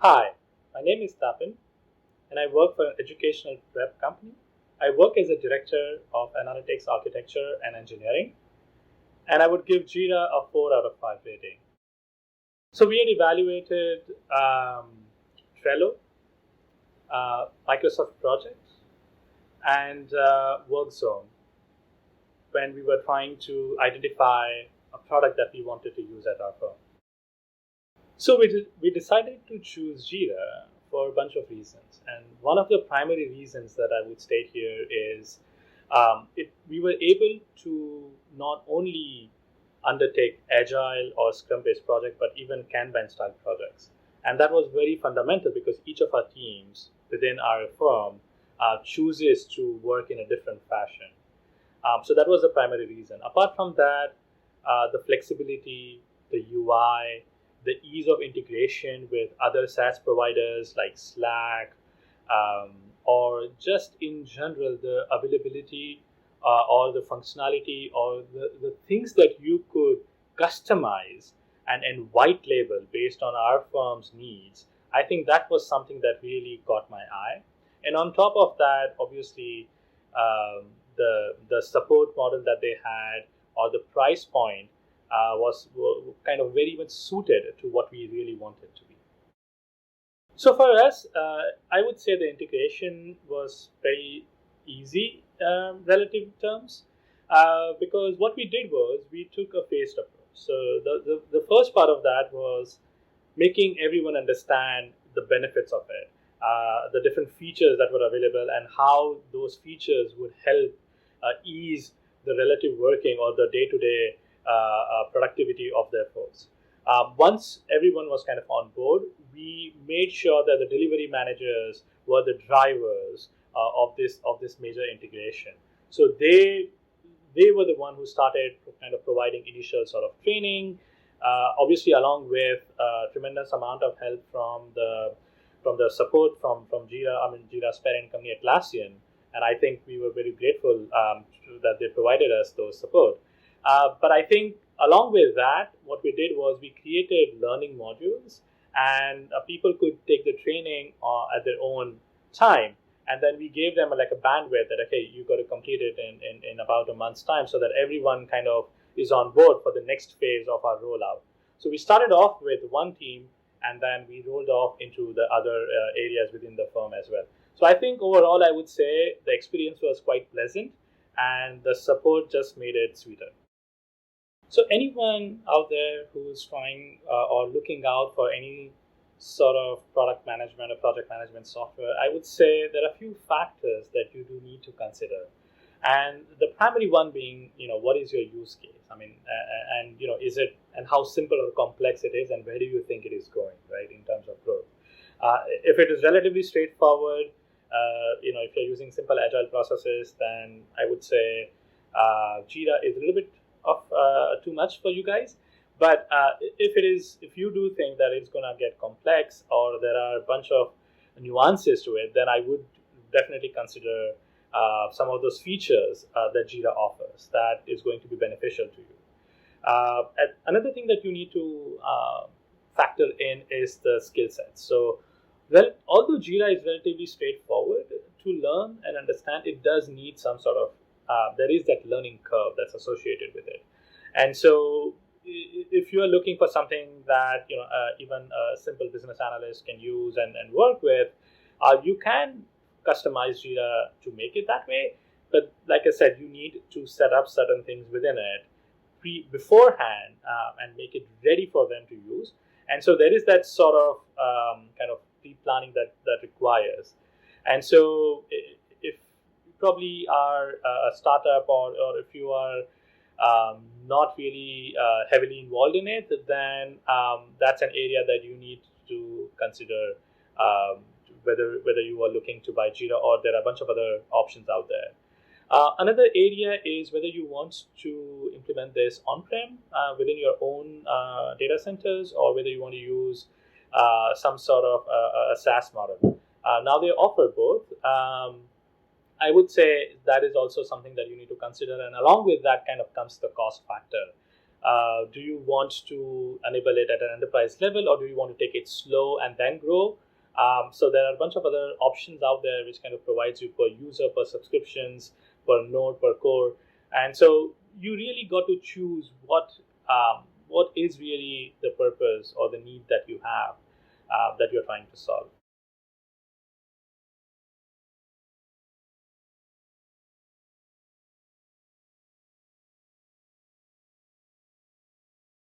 Hi, my name is Tapan and I work for an educational prep company. I work as a director of analytics, architecture, and engineering, and I would give JIRA a 4 out of 5 rating. So we had evaluated Trello, Microsoft Projects, and WorkZone when we were trying to identify a product that we wanted to use at our firm. So we decided to choose Jira for a bunch of reasons. And one of the primary reasons that I would state here is we were able to not only undertake agile or scrum-based project, but even Kanban-style projects. And that was very fundamental because each of our teams within our firm chooses to work in a different fashion. So that was the primary reason. Apart from that, the flexibility, the UI, the ease of integration with other SaaS providers like Slack, or just in general, the availability or the functionality or the things that you could customize and white label based on our firm's needs. I think that was something that really caught my eye. And on top of that, obviously, the support model that they had or the price point was kind of very much suited to what we really wanted to be. So for us, I would say the integration was very easy relative terms because what we did was we took a phased approach. So the first part of that was making everyone understand the benefits of it, the different features that were available, and how those features would help ease the relative working or the day-to-day productivity of their folks. Once everyone was kind of on board, we made sure that the delivery managers were the drivers of this major integration. So they were the one who started kind of providing initial sort of training, obviously along with a tremendous amount of help from the support from Jira, Jira's parent company Atlassian, and I think we were very grateful that they provided us those support. But I think along with that, what we did was we created learning modules, and people could take the training at their own time. And then we gave them like a bandwidth that, okay, you got to complete it in about a month's time so that everyone kind of is on board for the next phase of our rollout. So we started off with one team, and then we rolled off into the other areas within the firm as well. So I think overall, I would say the experience was quite pleasant, and the support just made it sweeter. So anyone out there who's trying or looking out for any sort of product management or project management software, I would say there are a few factors that you do need to consider. And the primary one being, what is your use case? And is it, and how simple or complex it is, and where do you think it is going, right, in terms of growth? If it is relatively straightforward, if you're using simple agile processes, then I would say Jira is a little bit of too much for you guys. But if you do think that it's going to get complex or there are a bunch of nuances to it, then I would definitely consider some of those features that Jira offers that is going to be beneficial to you. Another thing that you need to factor in is the skill sets. So, although Jira is relatively straightforward to learn and understand, it does need some sort of there is that learning curve that's associated with it. And so if you are looking for something that even a simple business analyst can use and work with, you can customize Jira to make it that way. But like I said, you need to set up certain things within it beforehand and make it ready for them to use. And so there is that sort of kind of pre-planning that requires. And so if you probably are a startup or if you are not really heavily involved in it, then that's an area that you need to consider whether you are looking to buy Jira or there are a bunch of other options out there. Another area is whether you want to implement this on-prem within your own data centers or whether you want to use some sort of a SaaS model. Now they offer both. I would say that is also something that you need to consider, and along with that kind of comes the cost factor. Do you want to enable it at an enterprise level, or do you want to take it slow and then grow? So there are a bunch of other options out there which kind of provides you per user, per subscriptions, per node, per core. And so you really got to choose what is really the purpose or the need that you have, that you're trying to solve.